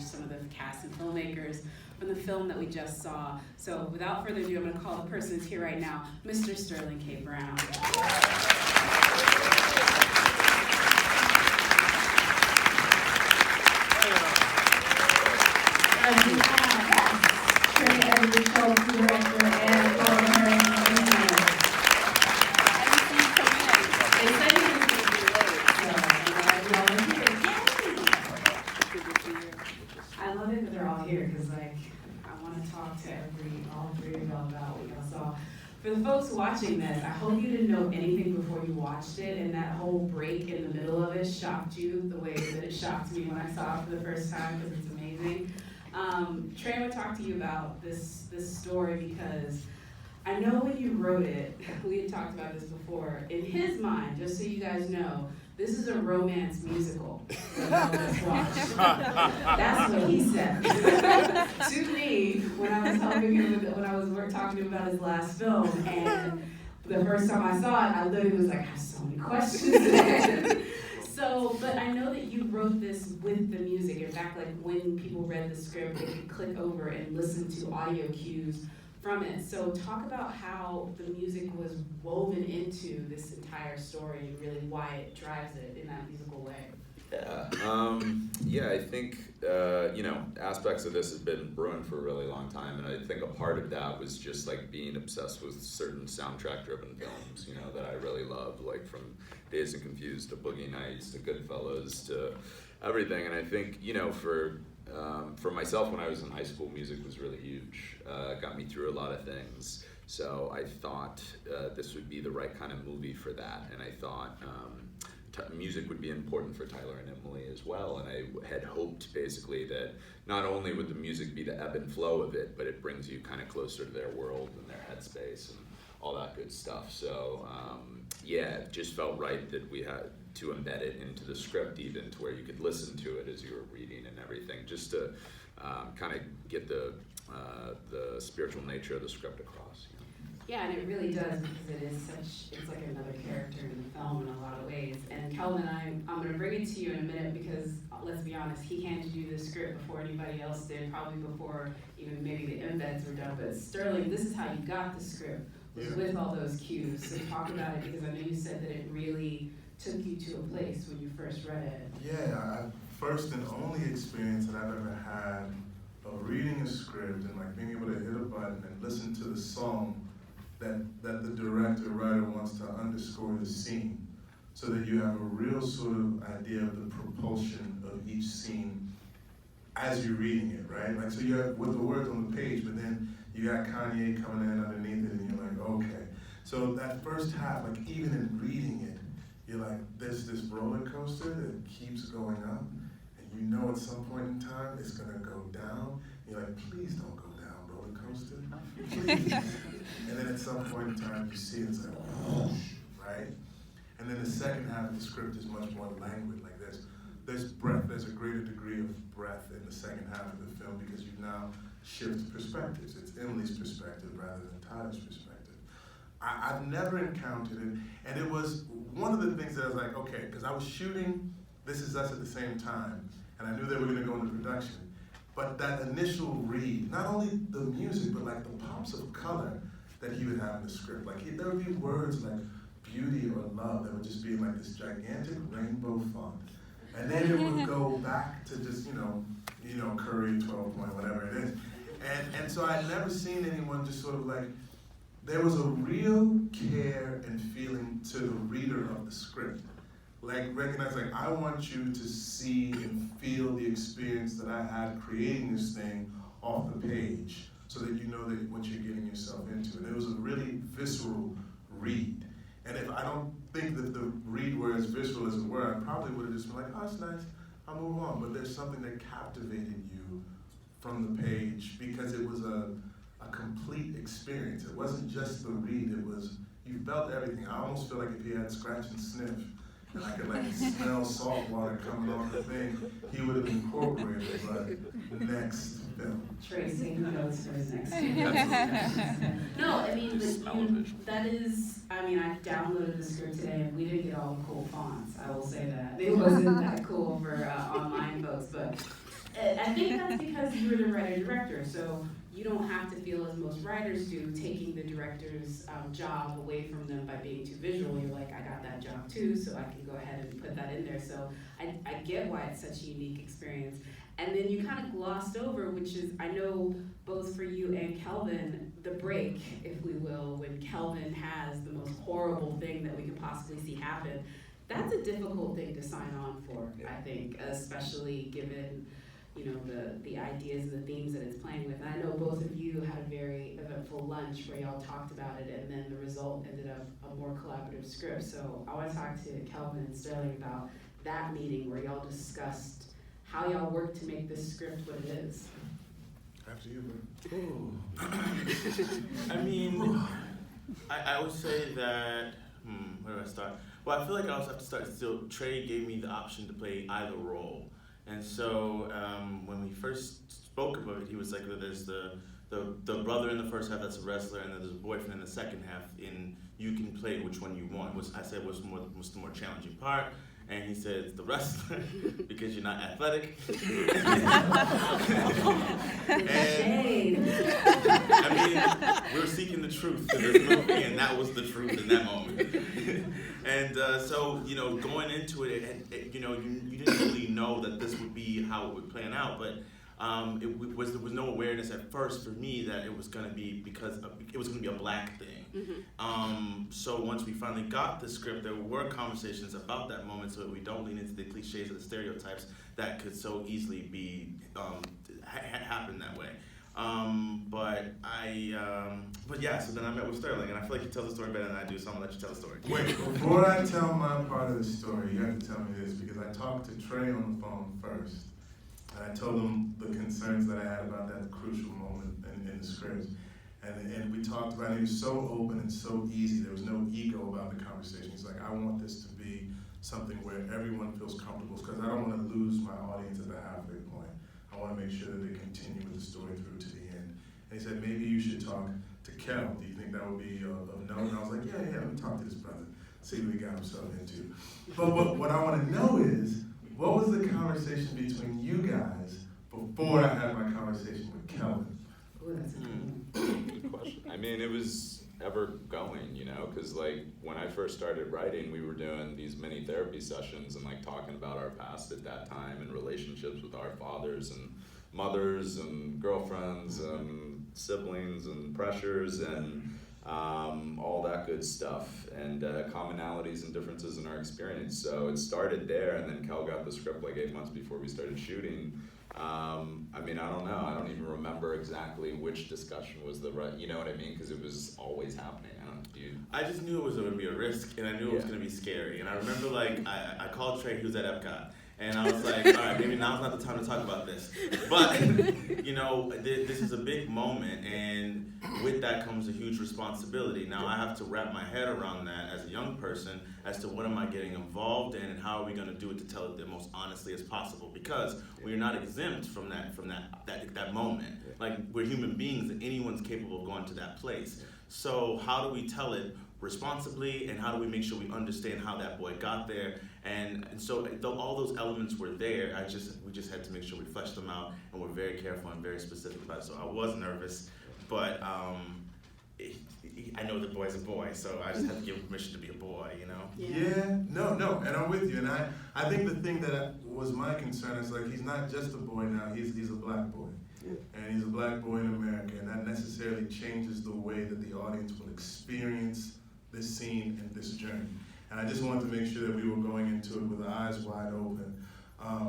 some of the cast and filmmakers from the film that we just saw. So without further ado, I'm going to call the person who's here right now, Mr. Sterling K. Brown. Trey Edward Shults, director, and Kelvin Harrison Jr. They said he was going to be late, so I'm glad y'all are here. I love it that they're all here because, I want to talk to all three of y'all about what y'all saw. For the folks watching this, I hope you didn't know anything before you watched it, and that whole break in the middle of it shocked you the way that it shocked me when I saw it for the first time, because it's amazing. Trey, I want to talk to you about this story because I know when you wrote it, we had talked about this before, in his mind, just so you guys know, this is a romance musical. That's what he said to me when I was helping him when I was talking to him about his last film. And the first time I saw it, I literally was like, I have so many questions. So, but I know that you wrote this with the music. In fact, when people read the script, they could click over and listen to audio cues from it. So talk about how the music was woven into this entire story and really why it drives it in that musical way. Yeah, I think, aspects of this have been brewing for a really long time, and I think a part of that was just being obsessed with certain soundtrack-driven films, that I really loved, from Dazed and Confused to Boogie Nights to Goodfellas to everything. And I think, for myself, when I was in high school, music was really huge. Got me through a lot of things. So I thought this would be the right kind of movie for that, and I thought music would be important for Tyler and Emily as well, and I had hoped basically that not only would the music be the ebb and flow of it, but it brings you kind of closer to their world and their headspace and all that good stuff. So it just felt right that we had to embed it into the script, even to where you could listen to it as you were reading and everything, just to kind of get the spiritual nature of the script across. Yeah, and it really does, because it's like another character in the film in a lot of ways. And Kelvin, I'm going to bring it to you in a minute because, let's be honest, he handed you the script before anybody else did, probably before even maybe the embeds were done. But Sterling, this is how you got the script, was with all those cues. So talk about it, because I know you said that it really took you to a place when you first read it. Yeah, first and only experience that I've ever had of reading a script and being able to hit a button and listen to the song that the director, writer wants to underscore the scene, so that you have a real sort of idea of the propulsion of each scene as you're reading it, right? So you have with the words on the page, but then you got Kanye coming in underneath it, and you're like, okay. So that first half, even in reading it, you're like, there's this roller coaster that keeps going up, and at some point in time it's gonna go down. And you're like, please don't go down, roller coaster, please. And then at some point in time you see it's like, whoosh, right? And then the second half of the script is much more languid. There's breath. There's a greater degree of breath in the second half of the film because you now shift perspectives. It's Emily's perspective rather than Tyler's perspective. I've never encountered it, and it was one of the things that I was like, okay, because I was shooting This Is Us at the same time, and I knew they were going to go into production. But that initial read, not only the music, but the pops of color that he would have in the script. There would be words like beauty or love that would just be in this gigantic rainbow font. And then it would go back to just, Curry 12 point, whatever it is. And so I'd never seen anyone just sort of there was a real care and feeling to the reader of the script. Recognize, I want you to see and feel the experience that I had creating this thing off the page so that you know that what you're getting yourself into. And it was a really visceral read. And if I don't think that the read were as visceral as it were, I probably would have just been like, oh, it's nice, I'll move on. But there's something that captivated you from the page because it was a complete experience. It wasn't just the read, you felt everything. I almost feel like if he had scratch and sniff, and I could smell salt water coming off the thing, he would have incorporated it, but next film. Trey's taking notes for his next film. No, that is, I downloaded the script today and we didn't get all the cool fonts, I will say that. It wasn't that cool for online folks, but I think that's because you're the writer-director, so you don't have to feel as most writers do, taking the director's job away from them by being too visual. You're like, I got that job too, so I can go ahead and put that in there. So I get why it's such a unique experience. And then you kind of glossed over, which is, I know both for you and Kelvin, the break, if we will, when Kelvin has the most horrible thing that we could possibly see happen. That's a difficult thing to sign on for, I think, especially given, you know, the ideas and the themes that it's playing with. And I know both of you had a very eventful lunch where y'all talked about it, and then the result ended up a more collaborative script. So I want to talk to Kelvin and Sterling about that meeting where y'all discussed how y'all work to make this script what it is. After you, man. I mean, I would say that, where do I start? Well, I feel like I also have to start still. Trey gave me the option to play either role. And so when we first spoke about it, he was like, there's the brother in the first half that's a wrestler, and then there's a boyfriend in the second half, and you can play which one you want. I said was the more challenging part. And he said, it's the wrestler, because you're not athletic. And, I mean, we were seeking the truth in this movie, and that was the truth in that moment. And so, you know, going into it, you know, you didn't really know that this would be how it would plan out, but there was no awareness at first for me that it was going to be it was going to be a black thing. Mm-hmm. So once we finally got the script, there were conversations about that moment so that we don't lean into the cliches or the stereotypes that could so easily be happen that way. But yeah, so then I met with Sterling, and I feel like he tells the story better than I do, so I'm gonna let you tell the story. Wait, before I tell my part of the story, you have to tell me this, because I talked to Trey on the phone first, and I told him the concerns that I had about that crucial moment in the script. And we talked about it. He was so open and so easy. There was no ego about the conversation. He's like, I want this to be something where everyone feels comfortable, because I don't want to lose my audience at the halfway point. I want to make sure that they continue with the story through to the end. And he said, maybe you should talk to Kel. Do you think that would be a no? And I was like, yeah, let me talk to this brother, see what he got himself into. But what I want to know is, what was the conversation between you guys before I had my conversation with Kelvin? Oh, that's a good one. Good question. I mean, it was ever going, you know, because like when I first started writing, we were doing these mini therapy sessions and like talking about our past at that time and relationships with our fathers and mothers and girlfriends and siblings and pressures and all that good stuff, and commonalities and differences in our experience. So it started there, and then Kel got the script like 8 months before we started shooting. I mean, I don't know. I don't even remember exactly which discussion was the right, you know what I mean? Because it was always happening. I just knew it was going to be a risk, and I knew it was going to be scary. And I remember, like, I called Trey, he was at Epcot, and I was like, all right, maybe now's not the time to talk about this. But, you know, this is a big moment, and with that comes a huge responsibility. Now, I have to wrap my head around that as a young person as to what am I getting involved in, and how are we going to do it to tell it the most honestly as possible, because we're not exempt from that moment. Like, we're human beings, and anyone's capable of going to that place. So how do we tell it responsibly, and how do we make sure we understand how that boy got there? And so all those elements were there. We just had to make sure we fleshed them out, and we're very careful and very specific about it. So I was nervous, but I know the boy's a boy, so I just had to give him permission to be a boy, you know? Yeah, no, and I'm with you. And I think the thing that was my concern is, like, he's not just a boy now, he's a black boy. And he's a black boy in America, and that necessarily changes the way that the audience will experience this scene and this journey. And I just wanted to make sure that we were going into it with eyes wide open,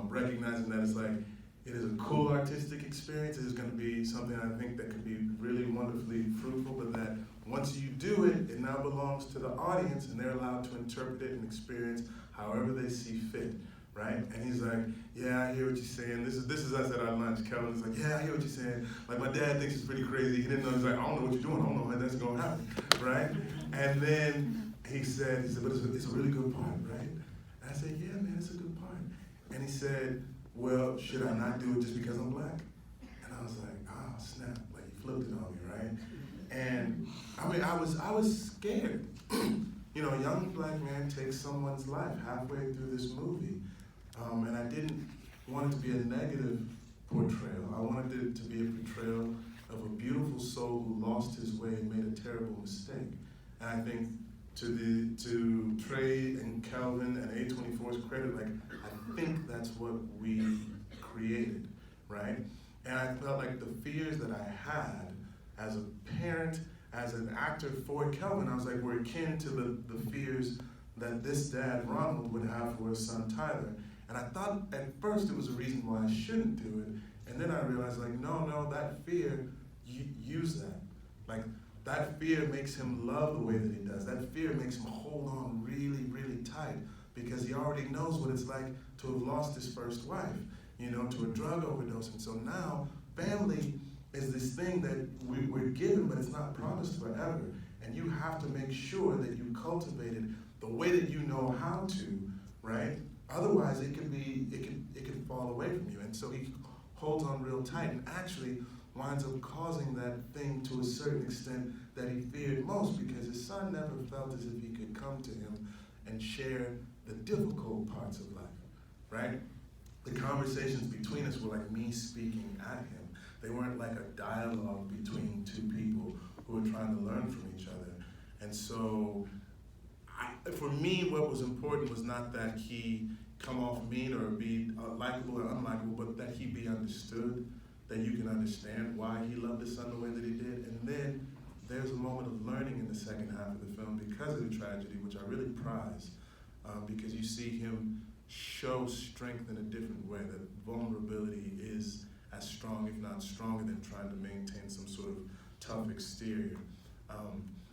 recognizing that it's like, it is a cool artistic experience. It is going to be something I think that could be really wonderfully fruitful, but that once you do it, it now belongs to the audience, and they're allowed to interpret it and experience however they see fit. Right? And he's like, yeah, I hear what you're saying. This is us at our lunch. Kelvin's like, yeah, I hear what you're saying. Like, my dad thinks it's pretty crazy. He didn't know. He's like, I don't know what you're doing. I don't know how that's going to happen. Right? And then he said, but it's a really good part, right? And I said, yeah, man, it's a good part. And he said, well, should I not do it just because I'm black? And I was like, oh, snap. Like, he flipped it on me, right? And I mean, I was scared. You know, a young black man takes someone's life halfway through this movie. And I didn't want it to be a negative portrayal. I wanted it to be a portrayal of a beautiful soul who lost his way and made a terrible mistake. And I think to Trey and Kelvin and A24's credit, like, I think that's what we created, right? And I felt like the fears that I had as a parent, as an actor for Kelvin, I was like, we're akin to the fears that this dad, Ronald, would have for his son, Tyler. And I thought at first it was a reason why I shouldn't do it. And then I realized, like, no, that fear, use that. Like, that fear makes him love the way that he does. That fear makes him hold on really, really tight because he already knows what it's like to have lost his first wife, you know, to a drug overdose. And so now family is this thing that we're given, but it's not promised forever. And you have to make sure that you cultivate it the way that you know how to, right? Otherwise, it can fall away from you. And so he holds on real tight and actually winds up causing that thing to a certain extent that he feared most because his son never felt as if he could come to him and share the difficult parts of life, right? The conversations between us were like me speaking at him. They weren't like a dialogue between two people who were trying to learn from each other. And so for me, what was important was not that he come off mean or be likable or unlikable, but that he be understood, that you can understand why he loved his son the way that he did. And then there's a moment of learning in the second half of the film because of the tragedy, which I really prize, because you see him show strength in a different way, that vulnerability is as strong, if not stronger, than trying to maintain some sort of tough exterior.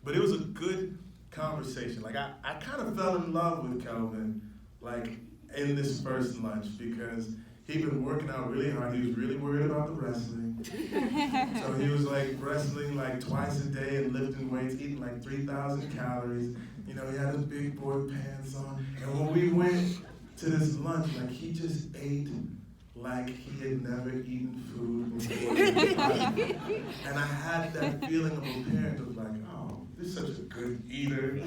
But it was a good conversation. Like, I kind of fell in love with Kelvin, like, in this first lunch, because he'd been working out really hard. He was really worried about the wrestling. So he was like wrestling like twice a day and lifting weights, eating like 3,000 calories. You know, he had his big boy pants on. And when we went to this lunch, like, he just ate like he had never eaten food before. And I had that feeling of a parent of like, oh, this is such a good eater.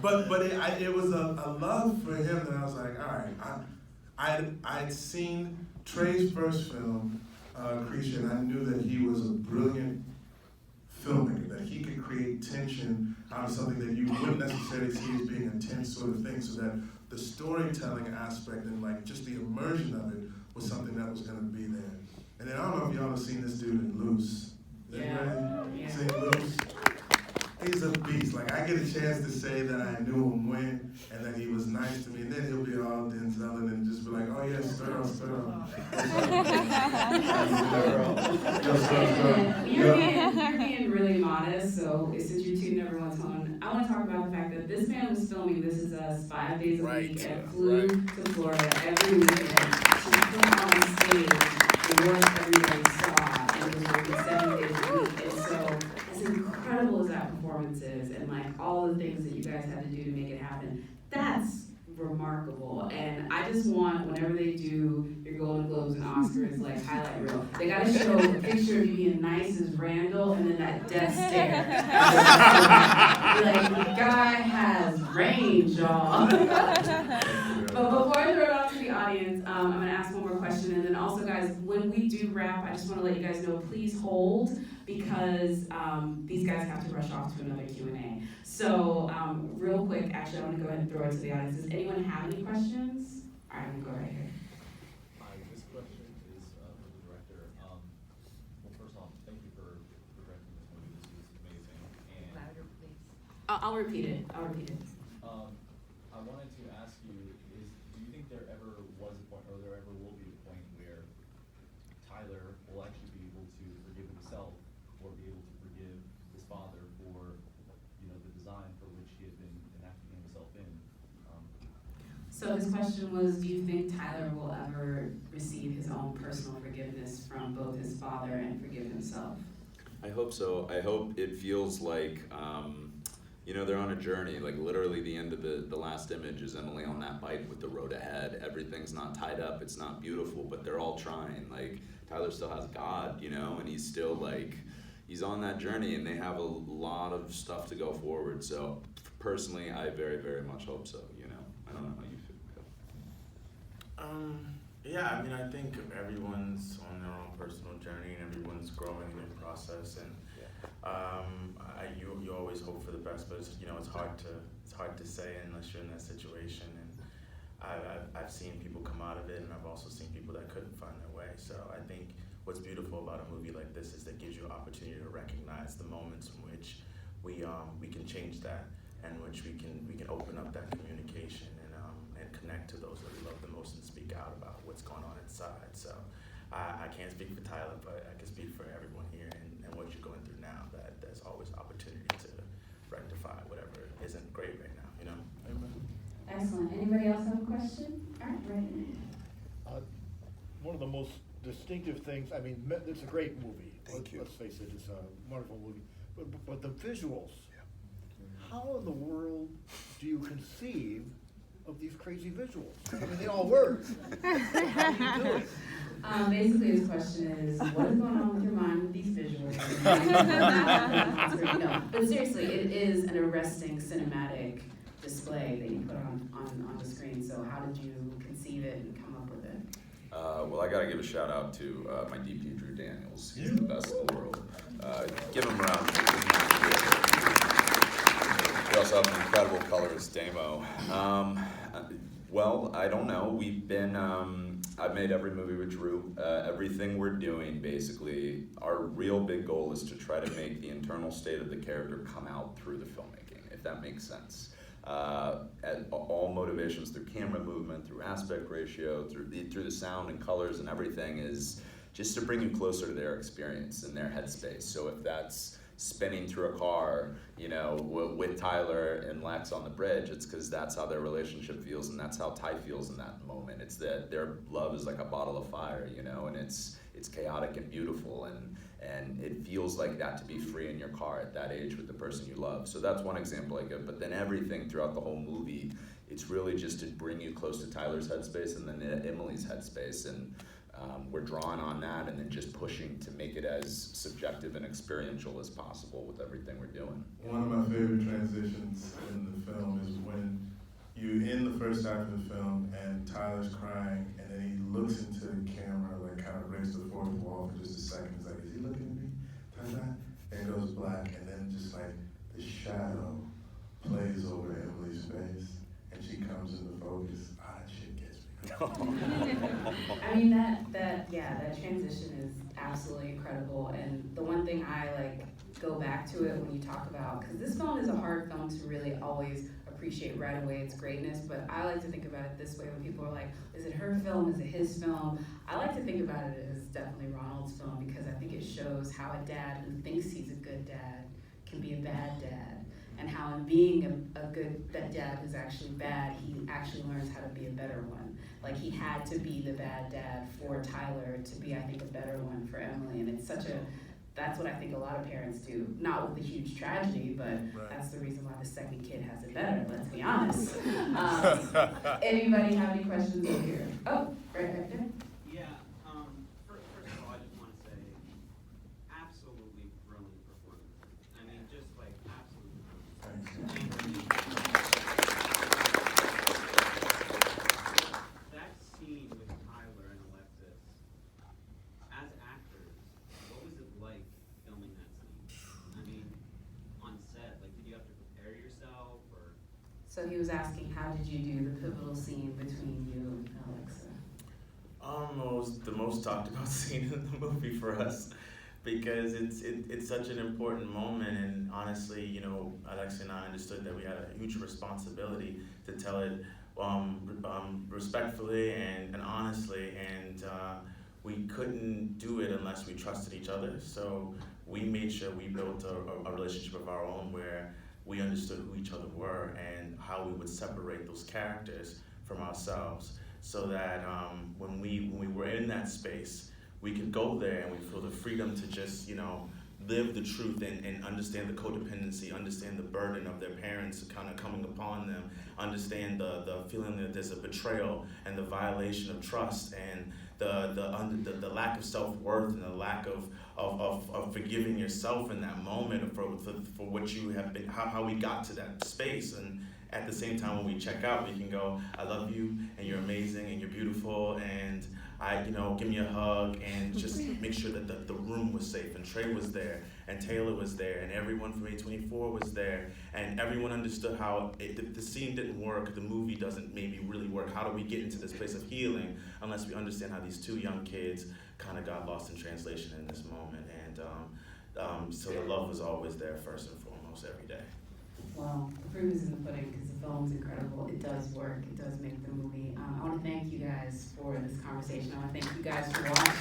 But it was a love for him that I was like, all right. I'd seen Trey's first film, Creature, and I knew that he was a brilliant filmmaker, that he could create tension out of something that you wouldn't necessarily see as being a tense sort of thing, so that the storytelling aspect and like just the immersion of it was something that was going to be there. And then I don't know if y'all have seen this dude in Loose. Anybody seen Loose? He's a beast. Like, I get a chance to say that I knew him when and that he was nice to me, and then he'll be all Denzel and just be like, oh yeah, stir. You're being really modest, so since you're tooting everyone's horn, I want to talk about the fact that this man was filming This Is Us 5 days a week and flew to Florida every weekend to put on stage the work everybody saw, and it was working 7 days a week. And so, as incredible as that performance is, and like all the things that you guys had to do to make it happen, that's remarkable. And I just want, whenever they do your Golden Globes and Oscars, like highlight reel, they gotta show a picture of you being nice as Randall and then that death stare. Like, the guy has range, y'all. But before I throw it off to the audience, I'm gonna ask one more question. And then also, guys, when we do wrap, I just wanna let you guys know, please hold, because these guys have to rush off to another Q&A. So real quick, actually, I want to go ahead and throw it to the audience. Does anyone have any questions? All right, I'm going to go right here. Hi, this question is for the director. Well, first off, thank you for directing this movie. This is amazing. And Louder, please. I'll repeat it. I wanted to ask you, do you think there ever was a point, or there ever will be a point where Tyler will actually be able to forgive himself or be able to forgive his father for, the design for which he had been enacting himself in? So his question was, do you think Tyler will ever receive his own personal forgiveness from both his father and forgive himself? I hope so. I hope it feels like, they're on a journey. Like, literally the end of the last image is Emily on that bike with the road ahead. Everything's not tied up. It's not beautiful, but they're all trying. Like, Tyler still has God, and he's still like, he's on that journey, and they have a lot of stuff to go forward. So personally, I very, very much hope so, I don't know how you feel. Yeah, I mean, I think everyone's on their own personal journey and everyone's growing in their process, and you always hope for the best, but it's hard to say unless you're in that situation. And I've seen people come out of it, and I've also seen people that couldn't find their way. So I think what's beautiful about a movie like this is that it gives you an opportunity to recognize the moments in which we can change that, and which we can open up that communication and connect to those that we love the most and speak out about what's going on inside. So I can't speak for Tyler, but I can speak for everyone here and what you're going through now, that there's always opportunity to rectify whatever isn't great right now, you know? Amen. Excellent. Anybody else have a question? All right, right. One of the most distinctive things, I mean, it's a great movie. Thank you. Let's face it, it's a wonderful movie. But the visuals, how in the world do you conceive of these crazy visuals? I mean, they all work. How do you do it? Basically, his question is, what is going on with your mind with these visuals? No, but seriously, it is an arresting cinematic display that you put on the screen. So how did you conceive it and come up with it? Well, I gotta give a shout out to my DP, Drew Daniels. He's the best in the world. Give him a round. We also have an incredible colorist, Damo. Well, I don't know. We've been, I've made every movie with Drew. Everything we're doing, basically, our real big goal is to try to make the internal state of the character come out through the filmmaking, if that makes sense. All motivations through camera movement, through aspect ratio, through the sound and colors and everything is just to bring you closer to their experience and their headspace. So if that's spinning through a car, with Tyler and Lex on the bridge, it's because that's how their relationship feels, and that's how Ty feels in that moment. It's that their love is like a bottle of fire, and it's chaotic and beautiful, and it feels like that to be free in your car at that age with the person you love. So that's one example I give. But then everything throughout the whole movie, it's really just to bring you close to Tyler's headspace and then Emily's headspace, and we're drawing on that and then just pushing to make it as subjective and experiential as possible with everything we're doing. One of my favorite transitions in the film is when you in the first half of the film and Tyler's crying and then he looks into the camera, like kind of breaks the fourth wall for just a second. He's like, is he looking at me? Tyler? And it goes black, and then just like the shadow plays over Emily's face and she comes into focus. That shit gets me. I mean, that transition is absolutely incredible. And the one thing I go back to it when you talk about, because this film is a hard film to really always appreciate right away its greatness, but I like to think about it this way when people are like, is it her film, is it his film? I like to think about it as definitely Ronald's film, because I think it shows how a dad who thinks he's a good dad can be a bad dad, and how in being that dad who's actually bad, he actually learns how to be a better one. Like, he had to be the bad dad for Tyler to be, I think, a better one for Emily, and that's what I think a lot of parents do, not with a huge tragedy, but Right. That's the reason why the second kid has it better, let's be honest. Anybody have any questions over here? Oh, right back there. Yeah, first of all, I just want to say, absolutely brilliant performance. I mean, just absolutely brilliant. That scene with Tyler and Alexis, as actors, what was it like filming that scene? I mean, on set, did you have to prepare yourself, or? So he was asking, how did you do the pivotal scene between you and Alexa? It was the most talked about scene in the movie for us, because it's such an important moment, and honestly, Alexa and I understood that we had a huge responsibility to tell it respectfully and honestly, and we couldn't do it unless we trusted each other. So we made sure we built a relationship of our own where we understood who each other were and how we would separate those characters from ourselves, so that when we were in that space, we could go there and we feel the freedom to just, live the truth and understand the codependency, understand the burden of their parents kind of coming upon them, understand the feeling that there's a betrayal and the violation of trust and the lack of self-worth and the lack of forgiving yourself in that moment for what you have been, how we got to that space. at the same time when we check out, we can go, I love you, and you're amazing, and you're beautiful, and give me a hug, and just make sure that the room was safe. And Trey was there, and Taylor was there, and everyone from A24 was there, and everyone understood how the scene didn't work, the movie doesn't maybe really work. How do we get into this place of healing unless we understand how these two young kids kind of got lost in translation in this moment? And so the love was always there first and foremost every day. Well, the proof is in the pudding because the film's incredible. It does work. It does make the movie. I want to thank you guys for this conversation. I want to thank you guys for watching.